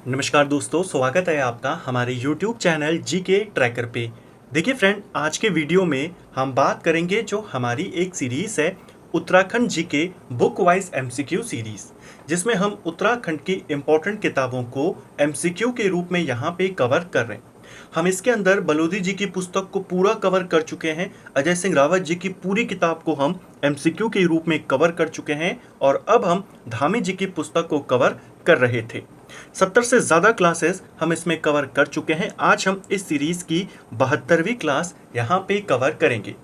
नमस्कार दोस्तों, स्वागत है आपका हमारे YouTube चैनल जीके ट्रैकर पे। देखिए फ्रेंड, आज के वीडियो में हम बात करेंगे जो हमारी एक सीरीज़ है Uttarakhand GK book wise MCQ series, जिसमें हम उत्तराखंड की इम्पोर्टेंट किताबों को एमसीक्यू के रूप में यहाँ पे कवर कर रहे हैं। हम इसके अंदर बलोदी जी की पुस्तक को पूरा कवर कर चुके हैं, अजय सिंह रावत जी की पूरी किताब को हम एमसीक्यू के रूप में कवर कर चुके हैं और अब हम धामी जी की पुस्तक को कवर कर रहे थे। 70 से ज़्यादा क्लासेस हम इसमें कवर कर चुके हैं। आज हम इस सीरीज़ की 72वीं क्लास यहाँ पे कवर करेंगे।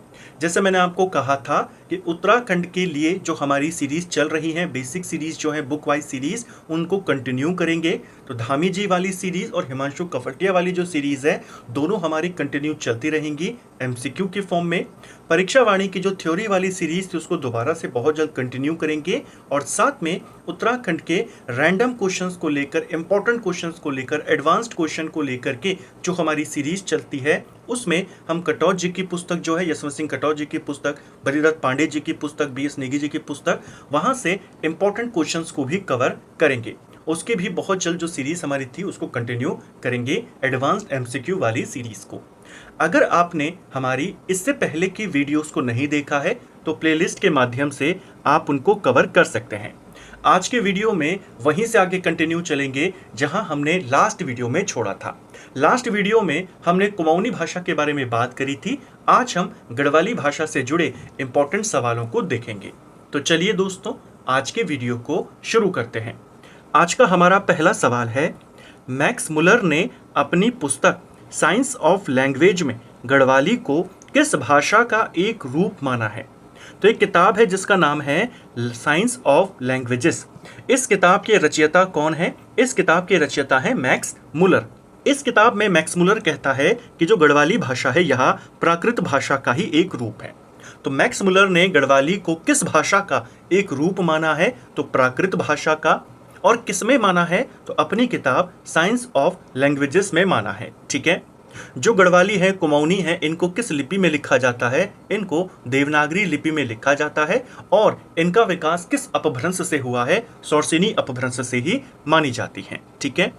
जैसे मैंने आपको कहा था कि उत्तराखंड के लिए जो हमारी सीरीज़ चल रही है, बेसिक सीरीज़ जो है बुक वाइज सीरीज़, उनको कंटिन्यू करेंगे। तो धामी जी वाली सीरीज़ और हिमांशु कफटिया वाली जो सीरीज़ है, दोनों हमारी कंटिन्यू चलती रहेंगी एमसीक्यू के फॉर्म में। परीक्षा वाणी की जो थ्योरी वाली सीरीज़ थी उसको दोबारा से बहुत जल्द कंटिन्यू करेंगे और साथ में उत्तराखंड के रैंडम क्वेश्चंस को लेकर, इंपॉर्टेंट क्वेश्चंस को लेकर, एडवांस्ड क्वेश्चन को लेकर के जो हमारी सीरीज़ चलती है, उसमें हम कटौच जी की पुस्तक जो है, यशवंत सिंह कटौच जी की पुस्तक, बलिदत्त पांडे जी की पुस्तक, बीएस नेगी जी की पुस्तक, वहाँ से इंपॉर्टेंट क्वेश्चंस को भी कवर करेंगे। उसकी भी बहुत जल्द जो सीरीज़ हमारी थी उसको कंटिन्यू करेंगे, एडवांस्ड एमसीक्यू वाली सीरीज़ को। अगर आपने हमारी इससे पहले की वीडियोस को नहीं देखा है तो प्लेलिस्ट के माध्यम से आप उनको कवर कर सकते हैं। आज के वीडियो में वहीं से आगे कंटिन्यू चलेंगे जहां हमने लास्ट वीडियो में छोड़ा था। लास्ट वीडियो में हमने कुमाऊनी भाषा के बारे में बात करी थी। आज हम गढ़वाली भाषा से जुड़े इंपॉर्टेंट सवालों को देखेंगे। तो चलिए दोस्तों, आज के वीडियो को शुरू करते हैं। आज का हमारा पहला सवाल है, मैक्स मुलर ने अपनी पुस्तक साइंस ऑफ लैंग्वेज में गढ़वाली को किस भाषा का एक रूप माना है? तो एक किताब है जिसका नाम है साइंस ऑफ लैंग्वेजेस। इस किताब के रचयिता कौन है? इस किताब के रचयिता है मैक्स मुलर। इस किताब में मैक्स मुलर कहता है कि जो गढ़वाली भाषा है यह प्राकृत भाषा का ही एक रूप है। तो मैक्स मुलर ने गढ़वाली को किस भाषा का एक रूप माना है? तो प्राकृत भाषा का। और किस में माना है? तो अपनी किताब साइंस ऑफ लैंग्वेजेस में माना है। ठीक है। जो गढ़वाली है, कुमाऊनी है, इनको किस लिपि में लिखा जाता है? इनको देवनागरी लिपि में लिखा जाता है और इनका विकास किस अपभ्रंश से हुआ है? सोरसेनी अपभ्रंश से ही मानी जाती है। ठीक है।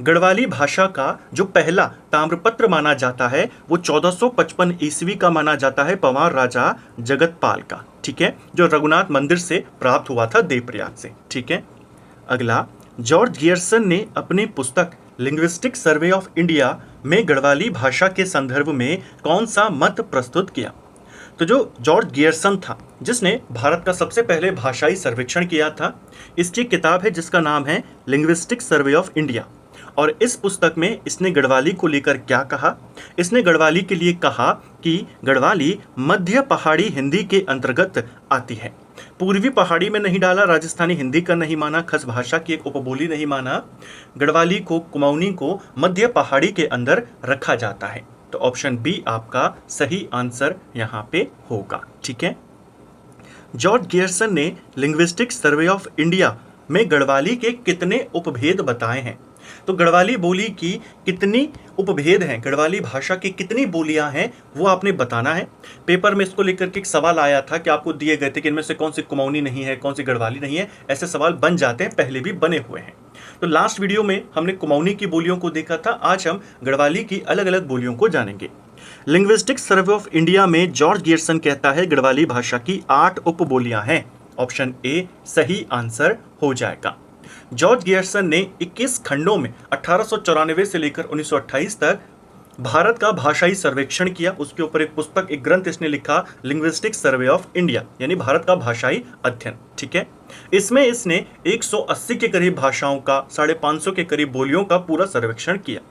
गढ़वाली भाषा का जो पहला ताम्रपत्र माना जाता है वो 1455 ईस्वी का माना जाता है, पंवार राजा जगतपाल का। ठीक है, जो रघुनाथ मंदिर से प्राप्त हुआ था देवप्रयाग से। ठीक है। अगला, जॉर्ज गियर्सन ने अपनी पुस्तक लिंग्विस्टिक सर्वे ऑफ इंडिया में गढ़वाली भाषा के संदर्भ में कौन सा मत प्रस्तुत किया? तो जो जॉर्ज गियर्सन था, जिसने भारत का सबसे पहले भाषाई सर्वेक्षण किया था, इसकी किताब है जिसका नाम है लिंग्विस्टिक सर्वे ऑफ इंडिया। और इस पुस्तक में इसने गढ़वाली को लेकर क्या कहा? इसने गढ़वाली के लिए कहा कि गढ़वाली मध्य पहाड़ी हिंदी के अंतर्गत आती है। पूर्वी पहाड़ी में नहीं डाला, राजस्थानी हिंदी का नहीं माना, खस भाषा की एक उपबोली नहीं माना। गढ़वाली को, कुमाऊनी को मध्य पहाड़ी के अंदर रखा जाता है। तो ऑप्शन बी आपका सही आंसर यहाँ पे होगा। ठीक है। जॉर्ज गियर्सन ने लिंग्विस्टिक सर्वे ऑफ इंडिया में गढ़वाली के कितने उपभेद बताए हैं? तो गढ़वाली बोली की कितनी उपभेद हैं, गढ़वाली भाषा की कितनी बोलियां हैं, वो आपने बताना है। पेपर में इसको लेकर के एक सवाल आया था कि आपको दिए गए थे कि इनमें से कौन सी कुमाऊनी नहीं है, कौन सी गढ़वाली नहीं है। ऐसे सवाल बन जाते हैं, पहले भी बने हुए हैं। तो लास्ट वीडियो में हमने कुमाऊनी की बोलियों को देखा था, आज हम गढ़वाली की अलग अलग बोलियों को जानेंगे। लिंग्विस्टिक सर्वे ऑफ इंडिया में जॉर्ज गियर्सन कहता है गढ़वाली भाषा की 8 उपबोलियां हैं। ऑप्शन ए सही आंसर हो जाएगा। जॉर्ज गियर्सन ने 21 खंडों में 1894 से लेकर 1928 तक भारत का भाषाई सर्वेक्षण किया। उसके ऊपर एक पुस्तक, एक ग्रंथ इसने लिखा, लिंग्विस्टिक सर्वे ऑफ इंडिया, यानी भारत का भाषाई अध्ययन। ठीक है। इसमें इसने 180 के करीब भाषाओं का, 550 के करीब बोलियों का पूरा सर्वेक्षण किया।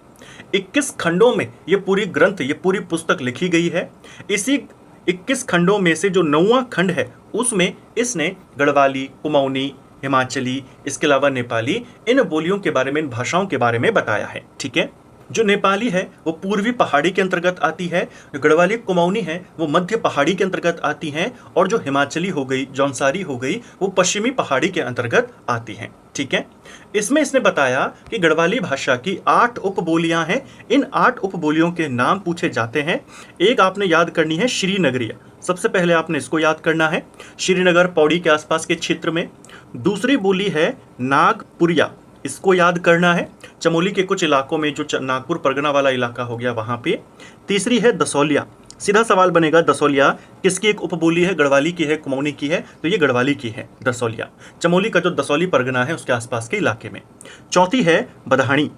21 खंडों में ये पूरी ग्रंथ, ये पूरी पुस्तक लिखी गई है। इसी 21 खंडों में से जो 9वां खंड है उसमें इसने गढ़वाली, कुमाऊनी, हिमाचली, इसके अलावा नेपाली, इन बोलियों के बारे में, इन भाषाओं के बारे में बताया है। ठीक है। जो नेपाली है वो पूर्वी पहाड़ी के अंतर्गत आती है, जो गढ़वाली कुमाऊनी है वो मध्य पहाड़ी के अंतर्गत आती हैं, और जो हिमाचली हो गई, जौनसारी हो गई, वो पश्चिमी पहाड़ी के अंतर्गत आती हैं। ठीक है। इसमें इसने बताया कि गढ़वाली भाषा की 8 उपबोलियां हैं। इन 8 उपबोलियों के नाम पूछे जाते हैं। एक आपने याद करनी है श्रीनगरिया, सबसे पहले आपने इसको याद करना है, श्रीनगर पौड़ी के आसपास के क्षेत्र में। दूसरी बोली है नागपुरिया, इसको याद करना है। चमोली के कुछ इलाकों में जो नागपुर परगना वाला इलाका हो गया वहाँ पे। तीसरी है दसौलिया। सीधा सवाल बनेगा दसौलिया किसकी एक उपबोली है, गढ़वाली की है, कुमाऊनी की है? तो ये गढ़वाली की है दसौलिया, चमोली का जो दसौली परगना है उसके आसपास के इलाके में। चौथी है बदहाणी।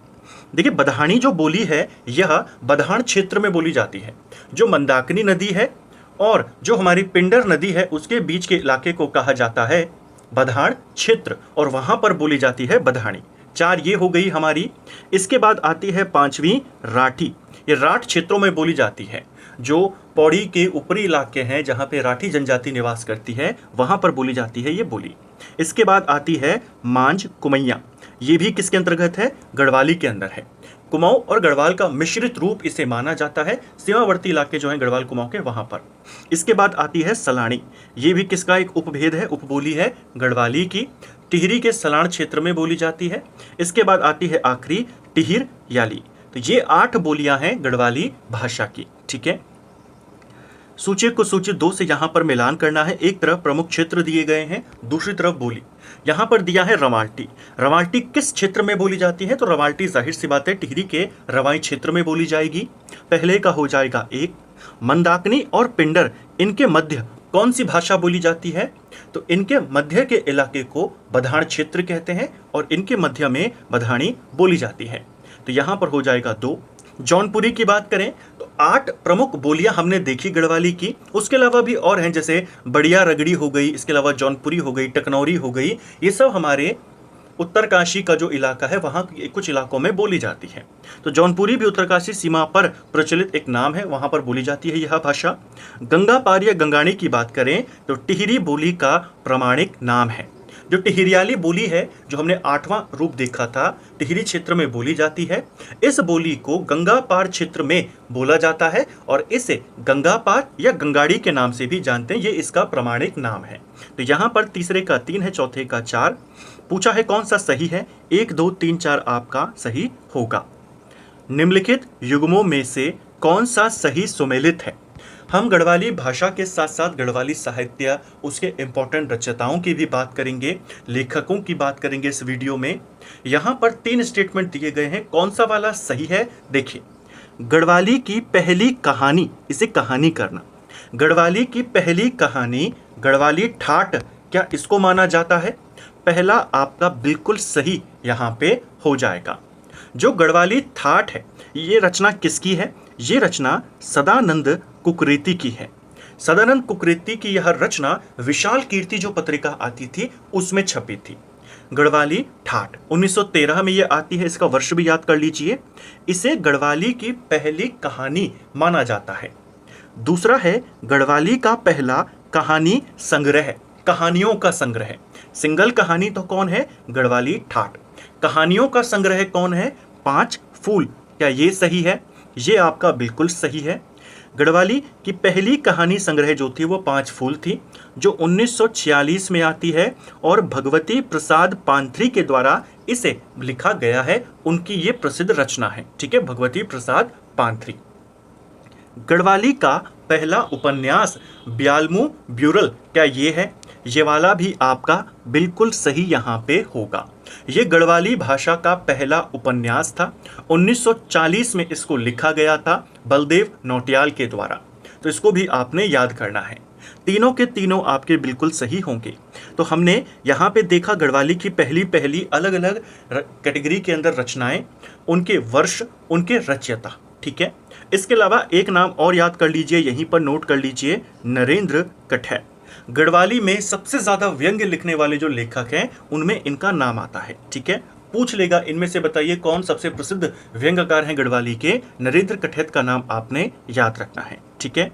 देखिए बदहाणी जो बोली है यह बदहाण क्षेत्र में बोली जाती है। जो मंदाकिनी नदी है और जो हमारी पिंडर नदी है उसके बीच के इलाके को कहा जाता है बदहाण क्षेत्र और वहां पर बोली जाती है बदहाणी। 4 ये हो गई हमारी। इसके बाद आती है 5वीं राठी। ये राठ क्षेत्रों में बोली जाती है। जो पौड़ी के ऊपरी इलाके हैं जहाँ पे राठी जनजाति निवास करती है वहाँ पर बोली जाती है ये बोली। इसके बाद आती है मांझ कुमैया। ये भी किसके अंतर्गत है? गढ़वाली के अंदर है। कुमाऊं और गढ़वाल का मिश्रित रूप इसे माना जाता है। सीमावर्ती इलाके जो हैं गढ़वाल कुमाऊं के वहाँ पर। इसके बाद आती है सलाणी। ये भी किसका एक उपभेद है, उपबोली है गढ़वाली की। टिहरी के सलाण क्षेत्र में बोली जाती है। इसके बाद आती है आखिरी टिहिर याली। तो ये 8 बोलियां हैं गढ़वाली भाषा की। ठीक है, सूची को सूची 2 से यहाँ पर मिलान करना है। एक तरफ प्रमुख क्षेत्र दिए गए हैं, दूसरी तरफ बोली। यहाँ पर दिया है रवाल्टी। रवाल्टी किस क्षेत्र में बोली जाती है? तो रवाल्टी जाहिर सी बात है टिहरी के रवाई क्षेत्र में बोली जाएगी। पहले का हो जाएगा 1। मंदाकिनी और पिंडर इनके मध्य कौन सी भाषा बोली जाती है? तो इनके मध्य के इलाके को बधाण क्षेत्र कहते हैं और इनके मध्य में बधाणी बोली जाती है। तो यहाँ पर हो जाएगा 2। जौनपुरी की बात करें तो 8 प्रमुख बोलियां हमने देखी गढ़वाली की। उसके अलावा भी और हैं, जैसे बढ़िया रगड़ी हो गई, इसके अलावा जौनपुरी हो गई, टकनौरी हो गई। ये सब हमारे उत्तरकाशी का जो इलाका है वहाँ कुछ इलाकों में बोली जाती है। तो जौनपुरी भी उत्तरकाशी सीमा पर प्रचलित एक नाम है, वहाँ पर बोली जाती है यह भाषा। गंगा पार या गंगाणी की बात करें तो टिहरी बोली का प्रमाणिक नाम है। जो टिहरियाली बोली है, जो हमने 8वां रूप देखा था, टिहरी क्षेत्र में बोली जाती है। इस बोली को गंगा पार क्षेत्र में बोला जाता है और इसे गंगा पार या गंगाड़ी के नाम से भी जानते हैं। ये इसका प्रमाणिक नाम है। तो यहाँ पर तीसरे का 3 है, चौथे का 4। पूछा है कौन सा सही है? 1, 2, 3, 4 आपका सही होगा। निम्नलिखित युग्मों में से कौन सा सही सुमेलित है? हम गढ़वाली भाषा के साथ साथ गढ़वाली साहित्य, उसके इम्पोर्टेंट रचयिताओं की भी बात करेंगे, लेखकों की बात करेंगे इस वीडियो में। यहाँ पर 3 स्टेटमेंट दिए गए हैं, कौन सा वाला सही है? देखिए, गढ़वाली की पहली कहानी, इसे कहानी करना। गढ़वाली की पहली कहानी गढ़वाली ठाट, क्या इसको माना जाता है? पहला आपका बिल्कुल सही यहाँ पे हो जाएगा। जो गढ़वाली ठाट है ये रचना किसकी है? ये रचना सदानंद कुकरेती की है। सदानंद कुकरेती की यह रचना विशाल कीर्ति जो पत्रिका आती थी उसमें छपी थी। गढ़वाली ठाट 1913 में ये आती है, इसका वर्ष भी याद कर लीजिए। इसे गढ़वाली की पहली कहानी माना जाता है। दूसरा है गढ़वाली का पहला कहानी संग्रह, कहानियों का संग्रह। सिंगल कहानी तो कौन है? गढ़वाली ठाट। कहानियों का संग्रह कौन है? 5 फूल। क्या ये सही है? ये आपका बिल्कुल सही है। गढ़वाली की पहली कहानी संग्रह जो थी वो 5 फूल थी, जो 1946 में आती है और भगवती प्रसाद पांथरी के द्वारा इसे लिखा गया है। उनकी ये प्रसिद्ध रचना है। ठीक है, भगवती प्रसाद पांथरी। गढ़वाली का पहला उपन्यास ब्यालमू ब्यूरल, क्या ये है? ये वाला भी आपका बिल्कुल सही यहाँ पे होगा। ये गढ़वाली भाषा का पहला उपन्यास था। 1940 में इसको लिखा गया था बलदेव नौटियाल के द्वारा। तो इसको भी आपने याद करना है। तीनों के तीनों आपके बिल्कुल सही होंगे। तो हमने यहाँ पे देखा गढ़वाली की पहली अलग अलग कैटेगरी के अंदर रचनाएं, उनके वर्ष, उनके रचयिता। ठीक है, इसके अलावा एक नाम और याद कर लीजिए, यहीं पर नोट कर लीजिए, नरेंद्र कठैत। गढ़वाली में सबसे ज्यादा व्यंग्य लिखने वाले जो लेखक हैं उनमें इनका नाम आता है। ठीक है, पूछ लेगा इनमें से बताइए कौन सबसे प्रसिद्ध व्यंग्यकार हैं गढ़वाली के? नरेंद्र कठैत का नाम आपने याद रखना है। ठीक है,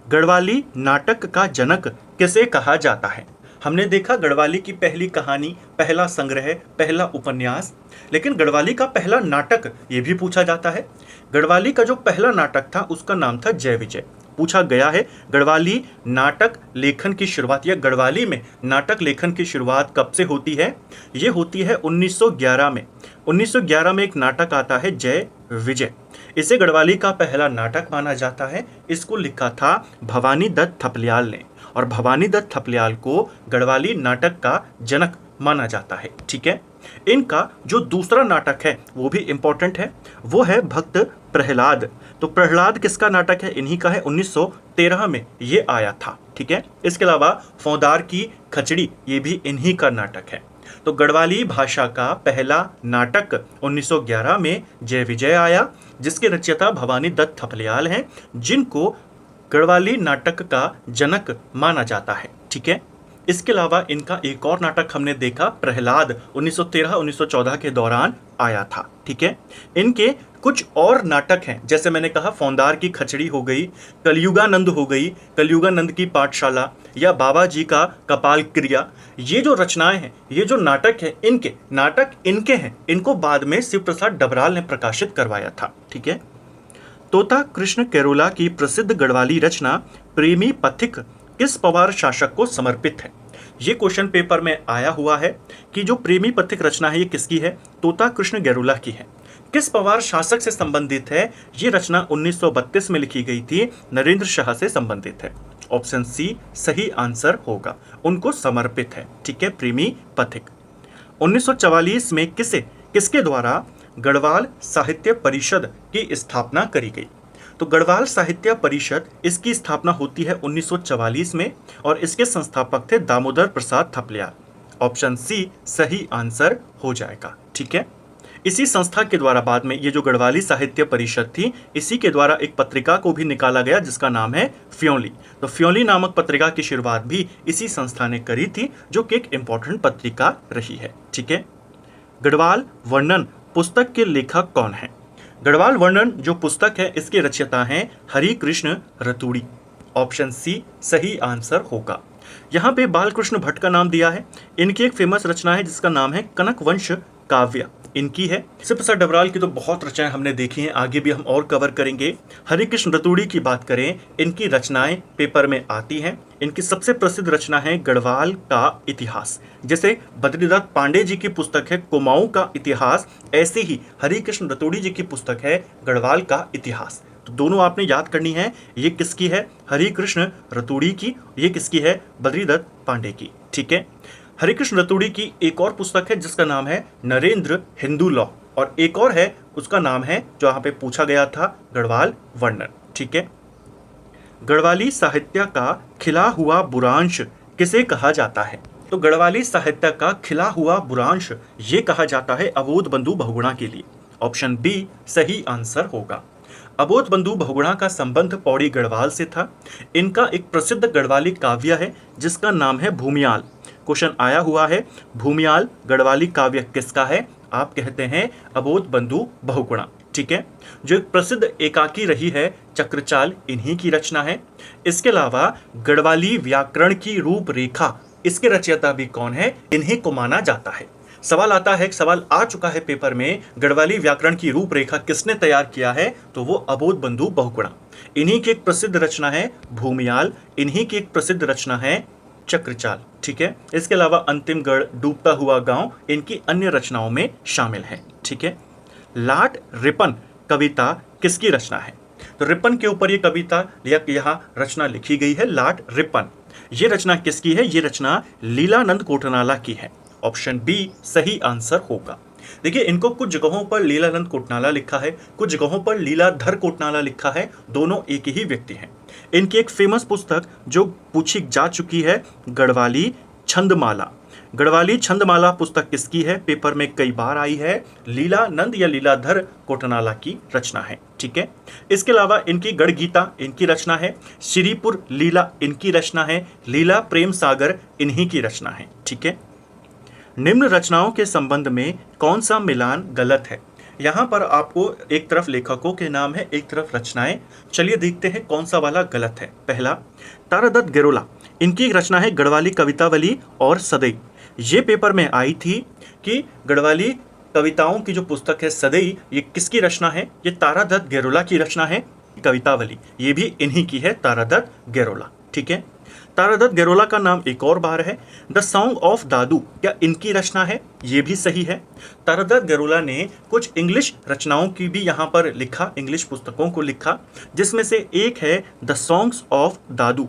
गढ़वाली नाटक का जनक किसे कहा जाता है? हमने देखा गढ़वाली की पहली कहानी, पहला संग्रह, पहला उपन्यास, लेकिन गढ़वाली का पहला नाटक ये भी पूछा जाता है। गढ़वाली का जो पहला नाटक था उसका नाम था जय विजय। पूछा गया है गढ़वाली नाटक लेखन की शुरुआत या गढ़वाली में नाटक लेखन की शुरुआत कब से होती है? ये होती है 1911 में। 1911 में एक नाटक आता है जय विजय। इसे गढ़वाली का पहला नाटक माना जाता है। इसको लिखा था भवानी दत्त थपलियाल ने और भवानी दत्त थपलियाल को गढ़वाली नाटक का जनक माना जाता है। ठीक है, इनका जो दूसरा नाटक है वो भी इंपॉर्टेंट है, वो है भक्त प्रहलाद। तो प्रहलाद किसका नाटक है? इन्हीं का है, 1913 में ये आया था। ठीक है, इसके अलावा फौदार की खचड़ी ये भी इन्हीं का नाटक है। तो गढ़वाली भाषा का पहला नाटक 1911 में जय विजय आया, जिसके रचयिता भवानी दत्त थपलियाल हैं, जिनको गढ़वाली नाटक का जनक माना जाता है। ठीक है, इसके अलावा इनका एक और नाटक हमने देखा, प्रहलाद, 1913-1914 के दौरान आया था। ठीक है, इनके कुछ और नाटक हैं, जैसे मैंने कहा फौदार की खचड़ी हो गई, कलयुगानंद हो गई, कलयुगानंद की पाठशाला, या बाबा जी का कपाल क्रिया। ये जो रचनाएं हैं, ये जो नाटक है, इनके हैं, इनको बाद में शिव प्रसाद डबराल ने प्रकाशित करवाया था। ठीक है, तोता कृष्ण कैरोला की प्रसिद्ध गढ़वाली रचना प्रेमी पथिक किस पवार शासक को समर्पित है? ये क्वेश्चन पेपर में आया हुआ है कि जो प्रेमी पथिक रचना है ये किसकी है? तोता कृष्ण गैरोला की है। किस पवार शासक से संबंधित है? ये रचना 1932 में लिखी गई थी, नरेंद्र शाह से संबंधित है। ऑप्शन सी सही आंसर होगा, उनको समर्पित है। ठीक है, प्रेमी पथिक। 1944 में किसके द्वारा गढ़वाल साहित्य परिषद की स्थापना करी गई? तो गढ़वाल साहित्य परिषद, इसकी स्थापना होती है 1944 में, और इसके संस्थापक थे दामोदर प्रसाद थपलियाल। ऑप्शन सी सही आंसर हो जाएगा। ठीक है, इसी संस्था के द्वारा बाद में ये जो गढ़वाली साहित्य परिषद थी, इसी के द्वारा एक पत्रिका को भी निकाला गया जिसका नाम है फ्योली। तो फ्योली नामक पत्रिका की शुरुआत भी इसी संस्था ने करी थी, जो कि एक इंपॉर्टेंट पत्रिका रही है। ठीक है, गढ़वाल वर्णन पुस्तक के लेखक कौन है? गढ़वाल वर्णन जो पुस्तक है, इसके रचयिता हैं हरि कृष्ण रतूड़ी। ऑप्शन सी सही आंसर होगा। यहाँ पे बालकृष्ण भट्ट का नाम दिया है। इनकी एक फेमस रचना है जिसका नाम है कनक वंश काव्य, इनकी है। शिव प्रसाद डबराल की तो बहुत रचनाएं हमने देखी हैं, आगे भी हम और कवर करेंगे। हरिकृष्ण रतूड़ी की बात करें, इनकी रचनाएं पेपर में आती हैं। इनकी सबसे प्रसिद्ध रचना है गढ़वाल का इतिहास। जैसे बद्रीदत्त पांडे जी की पुस्तक है कुमाऊं का इतिहास, ऐसे ही हरिकृष्ण रतूड़ी जी की पुस्तक है गढ़वाल का इतिहास। तो दोनों आपने याद करनी है, ये किसकी है? हरिकृष्ण रतूड़ी की। ये किसकी है? बद्रीदत्त पांडे की। ठीक है, हरिकृष्ण रतूड़ी की एक और पुस्तक है जिसका नाम है नरेंद्र हिंदू लॉ, और एक और है उसका नाम है, जो यहाँ पे पूछा गया था, गढ़वाल वर्णन। ठीक है, गढ़वाली साहित्य का खिला हुआ बुरांश किसे कहा जाता है? तो गढ़वाली साहित्य का खिला हुआ बुरांश ये कहा जाता है अबोध बंधु बहुगुणा के लिए। ऑप्शन बी सही आंसर होगा। अबोध बंधु बहुगुणा का संबंध पौड़ी गढ़वाल से था। इनका एक प्रसिद्ध गढ़वाली काव्य है जिसका नाम है भूमियाल। क्वेश्चन आया हुआ है, भूमियाल गढ़वाली काव्य किसका है? आप कहते हैं अबोध बंधु बहुगुणा। ठीक है, जो एक प्रसिद्ध एकाकी रही है चक्रचाल, इन्हीं की रचना है। इसके अलावा गढ़वाली व्याकरण की रूपरेखा, इसके रचयिता भी कौन है? इन्हीं को माना जाता है। सवाल आता है, सवाल आ चुका है पेपर में, गढ़वाली व्याकरण की रूपरेखा किसने तैयार किया है? तो वो अबोध बंधु बहुगुणा। इन्हीं की एक प्रसिद्ध रचना है भूमियाल, इन्हीं की एक प्रसिद्ध रचना है चक्रचाल। ठीक है, इसके अलावा अंतिमगढ़, डूबता हुआ गांव, इनकी अन्य रचनाओं में शामिल है। ठीक है, लाट रिपन कविता किसकी रचना है? तो रिपन के ऊपर ये कविता या यहाँ रचना लिखी गई है, लाट रिपन। ये रचना किसकी है? ये रचना लीलानंद कोटनाला की है। ऑप्शन बी सही आंसर होगा। देखिए, इनको कुछ जगहों पर लीलानंद कोटनाला लिखा है, कुछ जगहों पर लीलाधर कोटनाला लिखा है, दोनों एक ही व्यक्ति हैं। इनकी एक फेमस पुस्तक जो पूछी जा चुकी है, गढ़वाली छंदमाला। गढ़वाली छंदमाला पुस्तक किसकी है? पेपर में कई बार आई है, लीलानंद या लीलाधर कोटनाला की रचना है। ठीक है, इसके अलावा इनकी गढ़ गीता इनकी रचना है, श्रीपुर लीला इनकी रचना है, लीला प्रेम सागर इन्हीं की रचना है। ठीक है, निम्न रचनाओं के संबंध में कौन सा मिलान गलत है? यहाँ पर आपको एक तरफ लेखकों के नाम है, एक तरफ रचनाएं। चलिए देखते हैं कौन सा वाला गलत है। पहला, तारादत्त गैरोला, इनकी एक रचना है गढ़वाली कवितावली और सदई। ये पेपर में आई थी कि गढ़वाली कविताओं की जो पुस्तक है सदई, ये किसकी रचना है? ये तारादत्त गैरोला की रचना है। कवितावली ये भी इन्हीं की है, तारादत्त गैरोला। ठीक है, तारादत्त गैरोला का नाम एक और बार है। द सॉन्ग ऑफ दादू क्या इनकी रचना है? ये भी सही है। तारादत्त गैरोला ने कुछ इंग्लिश रचनाओं की भी यहाँ पर लिखा, इंग्लिश पुस्तकों को लिखा, जिसमें से एक है द सॉन्ग्स ऑफ दादू।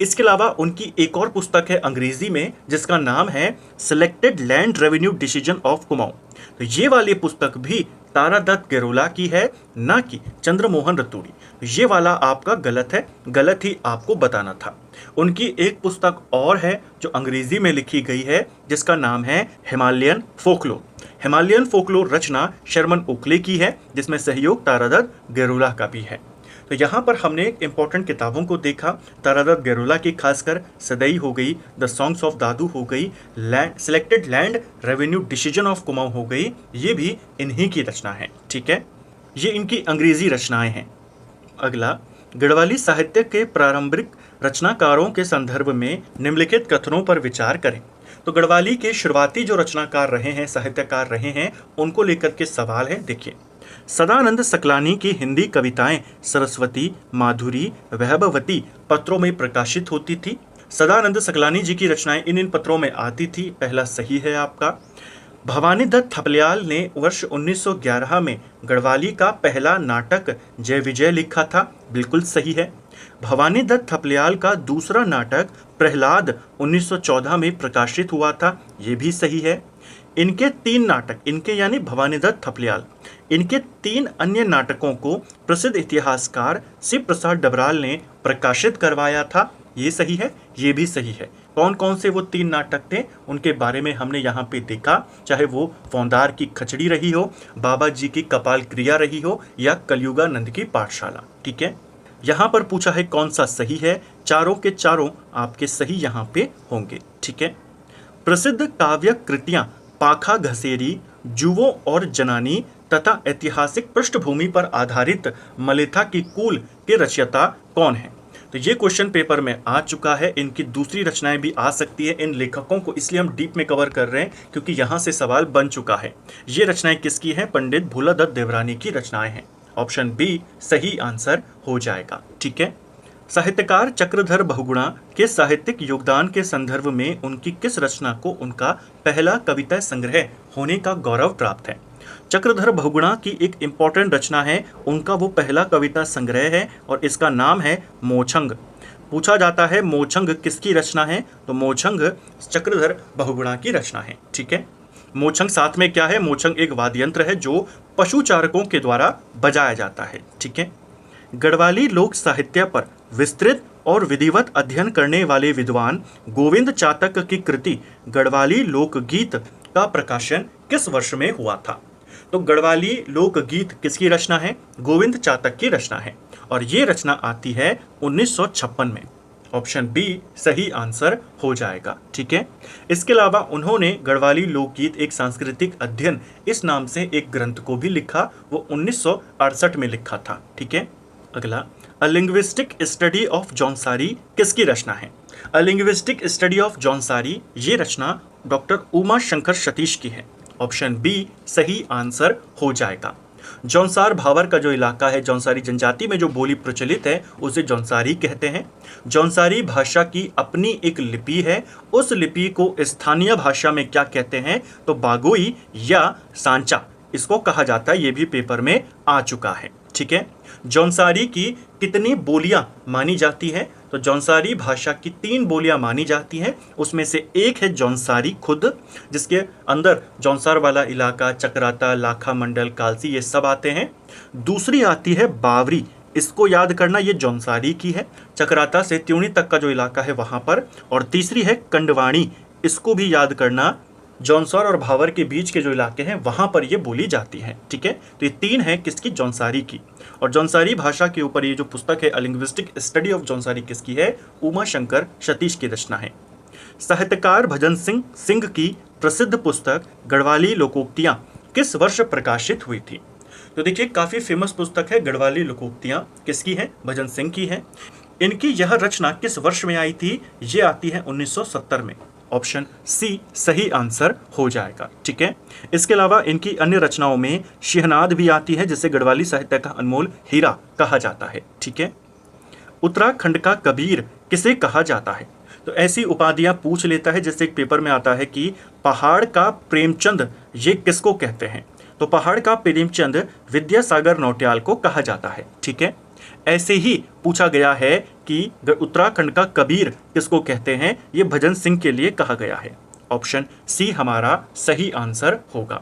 इसके अलावा उनकी एक और पुस्तक है अंग्रेजी में जिसका नाम है selected land revenue decision of Kumaon. तो ये वाली पुस्तक भी तारादत्त गेरोला की है, ना कि चंद्रमोहन रतूड़ी। ये वाला आपका गलत है, गलत ही आपको बताना था। उनकी एक पुस्तक और है जो अंग्रेजी में लिखी गई है जिसका नाम है हिमालयन फोकलोर। हिमालयन फोकलोर रचना शर्मन ओकले की है जिसमें सहयोग तारादत्त गेरोला का भी है। तो यहाँ पर हमने इंपॉर्टेंट किताबों को देखा। तारादत्त गेरोला की खासकर सदई हो गई, द सॉन्ग्स ऑफ दादू हो गई, selected land revenue decision of Kumaon हो गई, ये भी इन्हीं की रचना है। ठीक है, ये इनकी अंग्रेजी रचनाएं हैं। अगला, गढ़वाली साहित्य के प्रारंभिक रचनाकारों के संदर्भ में निम्नलिखित कथनों पर विचार करें। तो गढ़वाली के शुरुआती जो रचनाकार रहे हैं, साहित्यकार रहे हैं, उनको लेकर के सवाल है। देखिए, सदानंद सकलानी की हिंदी कविताएं सरस्वती, माधुरी, वैभवती पत्रों में प्रकाशित होती थी। सदानंद सकलानी जी की रचनाएं इन पत्रों में आती थी, पहला सही है आपका। भवानी दत्त थपलियाल ने वर्ष 1911 में गढ़वाली का पहला नाटक जय विजय लिखा था, बिल्कुल सही है। भवानी दत्त थपलियाल का दूसरा नाटक प्रहलाद 1914 में प्रकाशित हुआ था, ये भी सही है। इनके 3 नाटक, इनके यानी भवानी दत्त थपलियाल, इनके 3 अन्य नाटकों को प्रसिद्ध इतिहासकार शिव प्रसाद डबराल ने प्रकाशित करवाया था, ये सही है, ये भी सही है। कौन कौन से वो 3 नाटक थे उनके बारे में हमने यहाँ पे देखा, चाहे वो फौंदार की खचड़ी रही हो, बाबा जी की कपाल क्रिया रही हो या कलयुगानंद की पाठशाला। ठीक है, यहाँ पर पूछा है कौन सा सही है, चारों के चारों आपके सही यहाँ पे होंगे। ठीक है, प्रसिद्ध काव्य कृतियां पाखा घसेरी, जुवो और जनानी तथा ऐतिहासिक पृष्ठभूमि पर आधारित मलेथा की कूल के रचयिता कौन है? तो ये क्वेश्चन पेपर में आ चुका है। इनकी दूसरी रचनाएं भी आ सकती है इन लेखकों को, इसलिए हम डीप में कवर कर रहे हैं क्योंकि यहाँ से सवाल बन चुका है। ये रचनाएं किसकी हैं? पंडित भूलादत्त देवरानी की रचनाएं हैं। ऑप्शन बी सही आंसर हो जाएगा। ठीक है, साहित्यकार चक्रधर बहुगुणा के साहित्यिक योगदान के संदर्भ में उनकी किस रचना को उनका पहला कविता संग्रह होने का गौरव प्राप्त है? चक्रधर बहुगुणा की एक इंपॉर्टेंट रचना है, उनका वो पहला कविता संग्रह है और इसका नाम है मोछंग। पूछा जाता है मोछंग किसकी रचना है? तो मोछंग चक्रधर बहुगुणा की रचना है। ठीक है, मोछंग साथ में क्या है? मोछंग एक वाद्य यंत्र है जो पशुचारकों के द्वारा बजाया जाता है। ठीक है, गढ़वाली लोक साहित्य पर विस्तृत और विधिवत अध्ययन करने वाले विद्वान गोविंद चातक की कृति गढ़वाली लोकगीत का प्रकाशन किस वर्ष में हुआ था? तो गढ़वाली लोकगीत किसकी रचना है? गोविंद चातक की रचना है और ये रचना आती है 1956 में। ऑप्शन बी सही आंसर हो जाएगा। ठीक है, इसके अलावा उन्होंने गढ़वाली लोकगीत एक सांस्कृतिक अध्ययन इस नाम से एक ग्रंथ को भी लिखा, वो 1968 में लिखा था। ठीक है, अगला, अ लिंग्विस्टिक स्टडी ऑफ जौनसारी किसकी रचना है? अ लिंग्विस्टिक स्टडी ऑफ जौनसारी ये रचना डॉक्टर उमा शंकर सतीश की है। ऑप्शन बी सही आंसर हो जाएगा। जौनसार भावर का जो इलाका है, जौनसारी जनजाति में जो बोली प्रचलित है उसे जौनसारी कहते हैं। जौनसारी भाषा की अपनी एक लिपि है, उस लिपि को स्थानीय भाषा में क्या कहते हैं? तो बागोई या सांचा इसको कहा जाता है, ये भी पेपर में आ चुका है। ठीक है, जौनसारी की कितनी बोलियां मानी जाती है? तो जौनसारी भाषा की 3 बोलियां मानी जाती हैं, उसमें से एक है जौनसारी खुद, जिसके अंदर जौनसार वाला इलाका, चक्राता, लाखा मंडल, कालसी ये सब आते हैं। दूसरी आती है बावरी, इसको याद करना, ये जौनसारी की है, चक्राता से त्यूणी तक का जो इलाका है वहाँ पर। और तीसरी है कंडवाणी, इसको भी याद करना, जौनसार और भावर के बीच के जो इलाके हैं वहाँ पर ये बोली जाती है। ठीक है, तो ये 3 है किसकी? जौनसारी की। और जौनसारी भाषा के ऊपर ये जो पुस्तक है अ लिंग्विस्टिक स्टडी ऑफ जौनसारी किसकी है? उमा शंकर सतीश की रचना है। साहित्यकार भजन सिंह की प्रसिद्ध पुस्तक गढ़वाली लोकोक्तियाँ किस वर्ष प्रकाशित हुई थी? तो देखिए काफ़ी फेमस पुस्तक है गढ़वाली लोकोक्तियाँ, किसकी है? भजन सिंह की है। इनकी यह रचना किस वर्ष में आई थी? ये आती है 1970 में। ऑप्शन सी सही आंसर हो जाएगा। ठीक है, इसके अलावा इनकी अन्य रचनाओं में शहनाद भी आती है जिसे गढ़वाली साहित्य का अनमोल हीरा कहा जाता है। ठीक है, उत्तराखंड का कबीर किसे कहा जाता है? तो ऐसी उपाधियां पूछ लेता है, जैसे एक पेपर में आता है कि पहाड़ का प्रेमचंद ये किसको कहते हैं? तो पहाड़ का प्रेमचंद विद्यासागर नौटियाल को कहा जाता है। ठीक है, ऐसे ही पूछा गया है कि उत्तराखंड का कबीर किसको कहते हैं, ये भजन सिंह के लिए कहा गया है। ऑप्शन सी हमारा सही आंसर होगा।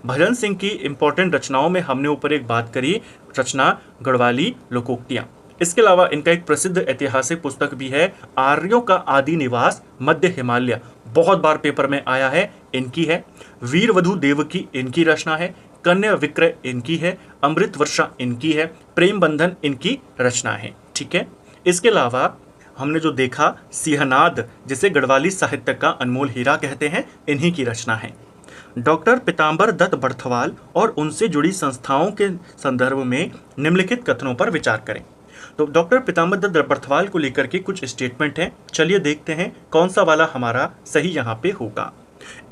भजन सिंह की इंपॉर्टेंट रचनाओं में हमने ऊपर एक बात करी, रचना गढ़वाली लोकोक्तियां। इसके अलावा इनका एक प्रसिद्ध ऐतिहासिक पुस्तक भी है, आर्यों का आदि निवास मध्य हिमालय, बहुत बार पेपर में आया है, इनकी है। वीरवधु देवकी इनकी रचना है। कन्या विक्रय इनकी है। अमृत वर्षा इनकी है। प्रेम बंधन इनकी रचना है। ठीक है, इसके अलावा हमने जो देखा सिंहनाद, जिसे गढ़वाली साहित्य का अनमोल हीरा कहते हैं, इन्हीं की रचना है। डॉक्टर पीताम्बर दत्त बर्थवाल और उनसे जुड़ी संस्थाओं के संदर्भ में निम्नलिखित कथनों पर विचार करें। तो डॉक्टर पीताम्बर दत्त बर्थवाल को लेकर के कुछ स्टेटमेंट हैं, चलिए देखते हैं कौन सा वाला हमारा सही यहाँ पे होगा।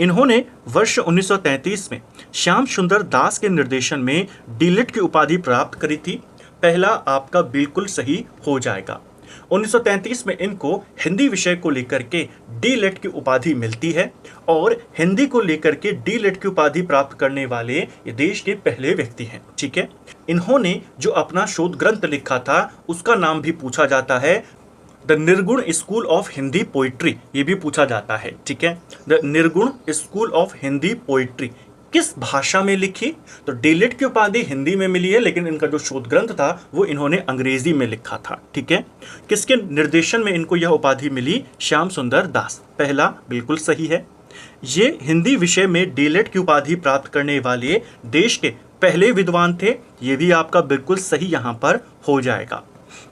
इन्होंने वर्ष 1933 में श्याम सुंदर दास के निर्देशन में डीलिट की उपाधि प्राप्त करी थी। पहला आपका बिल्कुल सही हो जाएगा। 1933 में इनको हिंदी विषय को लेकर के डीलिट की उपाधि मिलती है और हिंदी को लेकर के डीलिट की उपाधि प्राप्त करने वाले ये देश के पहले व्यक्ति हैं। ठीक है, इन्होंने जो अपना शोध ग्रंथ लिखा था उसका नाम भी पूछा जाता है द निर्गुण स्कूल ऑफ हिंदी पोइट्री, ये भी पूछा जाता है। ठीक है, द निर्गुण स्कूल ऑफ हिंदी पोइट्री किस भाषा में लिखी, तो डीलिट की उपाधि हिंदी में मिली है, लेकिन इनका जो शोध ग्रंथ था वो इन्होंने अंग्रेजी में लिखा था। ठीक है, किसके निर्देशन में इनको यह उपाधि मिली, श्याम सुंदर दास, पहला बिल्कुल सही है। ये हिंदी विषय में डीलिट की उपाधि प्राप्त करने वाले देश के पहले विद्वान थे, ये भी आपका बिल्कुल सही यहाँ पर हो जाएगा।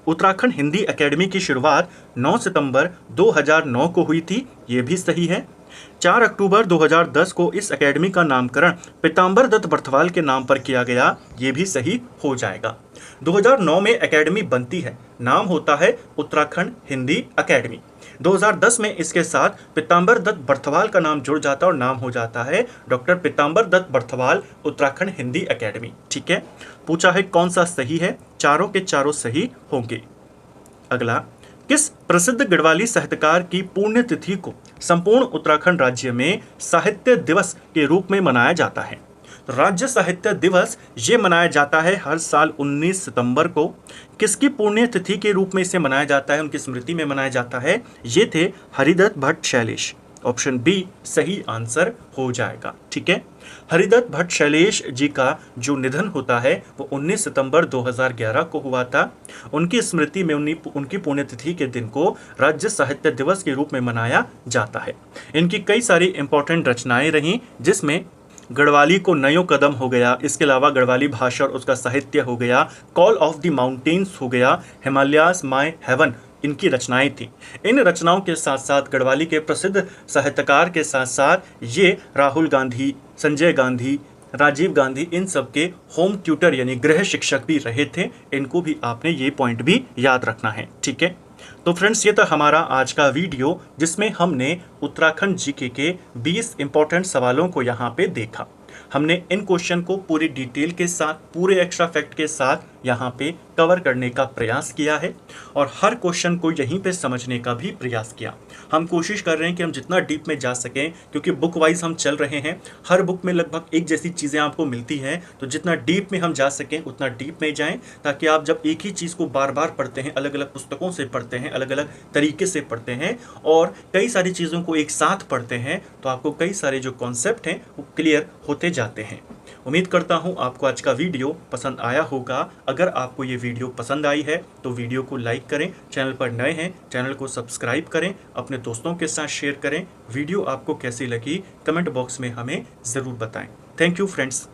उत्तराखंड हिंदी एकेडमी की शुरुआत 9 सितंबर 2009 को हुई थी, ये भी सही है। 4 अक्टूबर 2010 को इस एकेडमी का नामकरण पीताम्बर दत्त बर्थवाल के नाम पर किया गया, ये भी सही हो जाएगा। 2009 में एकेडमी बनती है, नाम होता है उत्तराखंड हिंदी एकेडमी। 2010 में इसके साथ पीताम्बर दत्त बर्थवाल का नाम जुड़ जाता है और नाम हो जाता है डॉक्टर पीताम्बर दत्त बर्थवाल उत्तराखंड हिंदी एकेडमी। ठीक है, पूछा है कौन सा सही है, चारों के चारों सही होंगे। अगला, किस प्रसिद्ध गढ़वाली साहित्यकार की पुण्यतिथि को संपूर्ण उत्तराखंड राज्य में साहित्य दिवस के रूप में मनाया जाता है? राज्य साहित्य दिवस ये मनाया जाता है हर साल 19 सितंबर को। किसकी पुण्यतिथि के रूप में इसे मनाया जाता है, उनकी स्मृति में मनाया जाता है? ये थे हरिदत्त भट्ट शैलेश। ऑप्शन बी सही आंसर हो जाएगा। ठीक है, हरिदत्त भट्ट शैलेश जी का जो निधन होता है वो 19 सितंबर 2011 को हुआ था। उनकी स्मृति में उनकी पुण्यतिथि के दिन को राज्य साहित्य दिवस के रूप में मनाया जाता है। इनकी कई सारी इंपॉर्टेंट रचनाएं रहीं, जिसमें गढ़वाली को नयो कदम हो गया, इसके अलावा गढ़वाली भाषा और उसका साहित्य हो गया, कॉल ऑफ द माउंटेन्स हो गया, हिमालयास माय हेवन, इनकी रचनाएं थी। इन रचनाओं के साथ साथ गढ़वाली के प्रसिद्ध साहित्यकार के साथ साथ ये राहुल गांधी, संजय गांधी, राजीव गांधी, इन सब के होम ट्यूटर यानी गृह शिक्षक भी रहे थे। इनको भी आपने ये पॉइंट भी याद रखना है। ठीक है, तो फ्रेंड्स ये था हमारा आज का वीडियो, जिसमें हमने उत्तराखंड जीके के 20 इंपॉर्टेंट सवालों को यहाँ पे देखा। हमने इन क्वेश्चन को पूरी डिटेल के साथ, पूरे एक्स्ट्रा फैक्ट के साथ यहाँ पे कवर करने का प्रयास किया है और हर क्वेश्चन को यहीं पे समझने का भी प्रयास किया। हम कोशिश कर रहे हैं कि हम जितना डीप में जा सकें, क्योंकि बुक वाइज हम चल रहे हैं, हर बुक में लगभग एक जैसी चीज़ें आपको मिलती हैं, तो जितना डीप में हम जा सकें उतना डीप में जाएं, ताकि आप जब एक ही चीज़ को बार बार पढ़ते हैं, अलग अलग पुस्तकों से पढ़ते हैं, अलग अलग तरीके से पढ़ते हैं और कई सारी चीज़ों को एक साथ पढ़ते हैं, तो आपको कई सारे जो कॉन्सेप्ट हैं वो क्लियर होते जाते हैं। उम्मीद करता हूँ आपको आज का वीडियो पसंद आया होगा। अगर आपको ये वीडियो पसंद आई है तो वीडियो को लाइक करें, चैनल पर नए हैं चैनल को सब्सक्राइब करें, अपने दोस्तों के साथ शेयर करें। वीडियो आपको कैसी लगी कमेंट बॉक्स में हमें ज़रूर बताएं। Thank you friends.